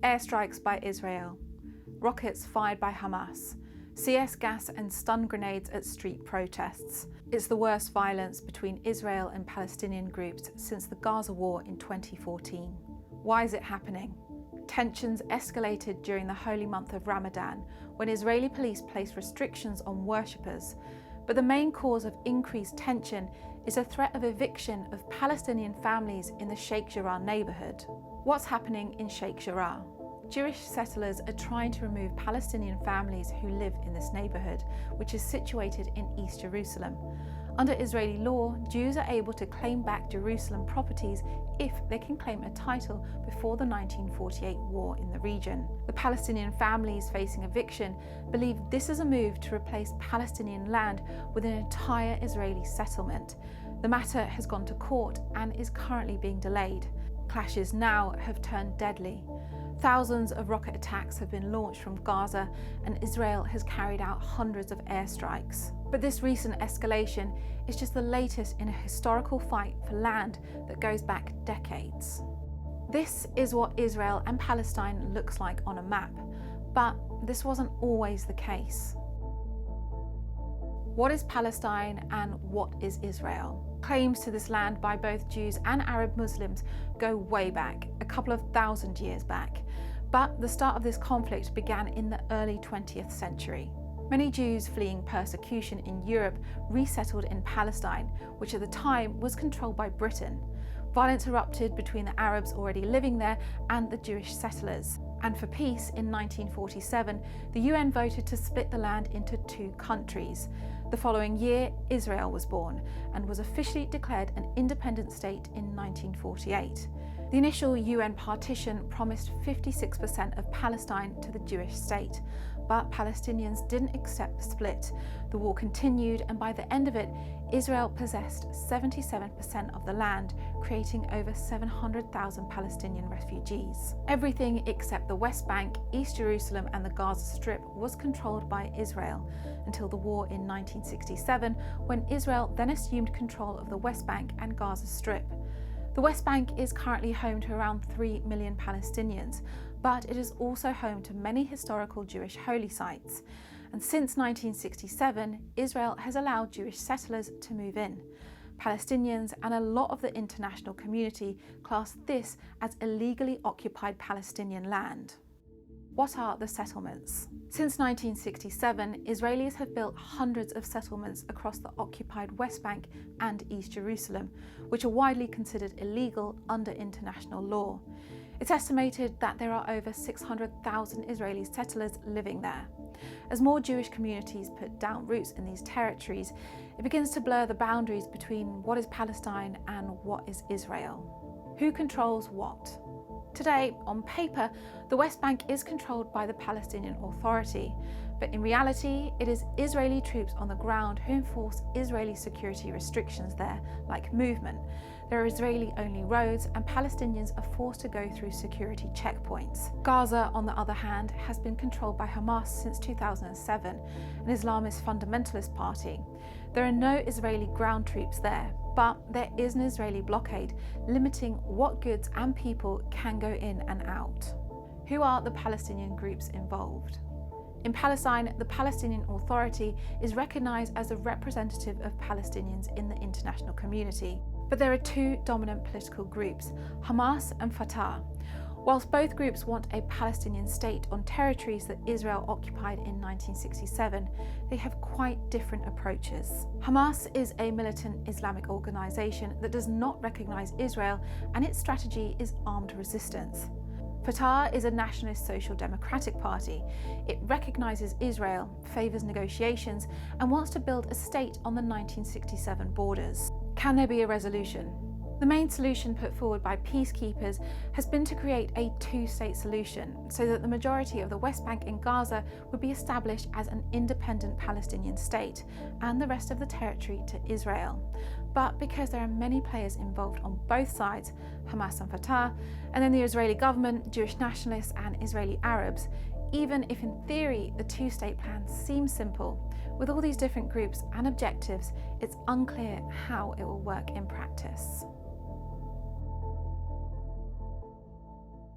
Airstrikes by Israel, rockets fired by Hamas, CS gas and stun grenades at street protests. It's the worst violence between Israel and Palestinian groups since the Gaza war in 2014. Why is it happening? Tensions escalated during the holy month of Ramadan, when Israeli police placed restrictions on worshippers. But the main cause of increased tension is a threat of eviction of Palestinian families in the Sheikh Jarrah neighbourhood. What's happening in Sheikh Jarrah? Jewish settlers are trying to remove Palestinian families who live in this neighbourhood, which is situated in East Jerusalem. Under Israeli law, Jews are able to claim back Jerusalem properties if they can claim a title before the 1948 war in the region. The Palestinian families facing eviction believe this is a move to replace Palestinian land with an entire Israeli settlement. The matter has gone to court and is currently being delayed. Clashes now have turned deadly. Thousands of rocket attacks have been launched from Gaza, and Israel has carried out hundreds of airstrikes. But this recent escalation is just the latest in a historical fight for land that goes back decades. This is what Israel and Palestine looks like on a map, but this wasn't always the case. What is Palestine and what is Israel? Claims to this land by both Jews and Arab Muslims go way back, a couple of thousand years back. But the start of this conflict began in the early 20th century. Many Jews fleeing persecution in Europe resettled in Palestine, which at the time was controlled by Britain. Violence erupted between the Arabs already living there and the Jewish settlers. And for peace, in 1947, the UN voted to split the land into two countries. The following year, Israel was born and was officially declared an independent state in 1948. The initial UN partition promised 56% of Palestine to the Jewish state, but Palestinians didn't accept the split. The war continued, and by the end of it, Israel possessed 77% of the land, creating over 700,000 Palestinian refugees. Everything except the West Bank, East Jerusalem and the Gaza Strip was controlled by Israel until the war in 1967, when Israel then assumed control of the West Bank and Gaza Strip. The West Bank is currently home to around 3 million Palestinians, but it is also home to many historical Jewish holy sites. And since 1967, Israel has allowed Jewish settlers to move in. Palestinians and a lot of the international community class this as illegally occupied Palestinian land. What are the settlements? Since 1967, Israelis have built hundreds of settlements across the occupied West Bank and East Jerusalem, which are widely considered illegal under international law. It's estimated that there are over 600,000 Israeli settlers living there. As more Jewish communities put down roots in these territories, it begins to blur the boundaries between what is Palestine and what is Israel. Who controls what? Today, on paper, the West Bank is controlled by the Palestinian Authority, but in reality, it is Israeli troops on the ground who enforce Israeli security restrictions there, like movement. There are Israeli-only roads, and Palestinians are forced to go through security checkpoints. Gaza, on the other hand, has been controlled by Hamas since 2007, an Islamist fundamentalist party. There are no Israeli ground troops there, but there is an Israeli blockade limiting what goods and people can go in and out. Who are the Palestinian groups involved? In Palestine, the Palestinian Authority is recognised as a representative of Palestinians in the international community. But there are two dominant political groups, Hamas and Fatah. Whilst both groups want a Palestinian state on territories that Israel occupied in 1967, they have quite different approaches. Hamas is a militant Islamic organisation that does not recognise Israel, and its strategy is armed resistance. Fatah is a nationalist social democratic party. It recognises Israel, favours negotiations, and wants to build a state on the 1967 borders. Can there be a resolution? The main solution put forward by peacekeepers has been to create a two-state solution so that the majority of the West Bank and Gaza would be established as an independent Palestinian state and the rest of the territory to Israel. But because there are many players involved on both sides, Hamas and Fatah, and then the Israeli government, Jewish nationalists and Israeli Arabs, even if in theory the two-state plan seems simple, with all these different groups and objectives, it's unclear how it will work in practice.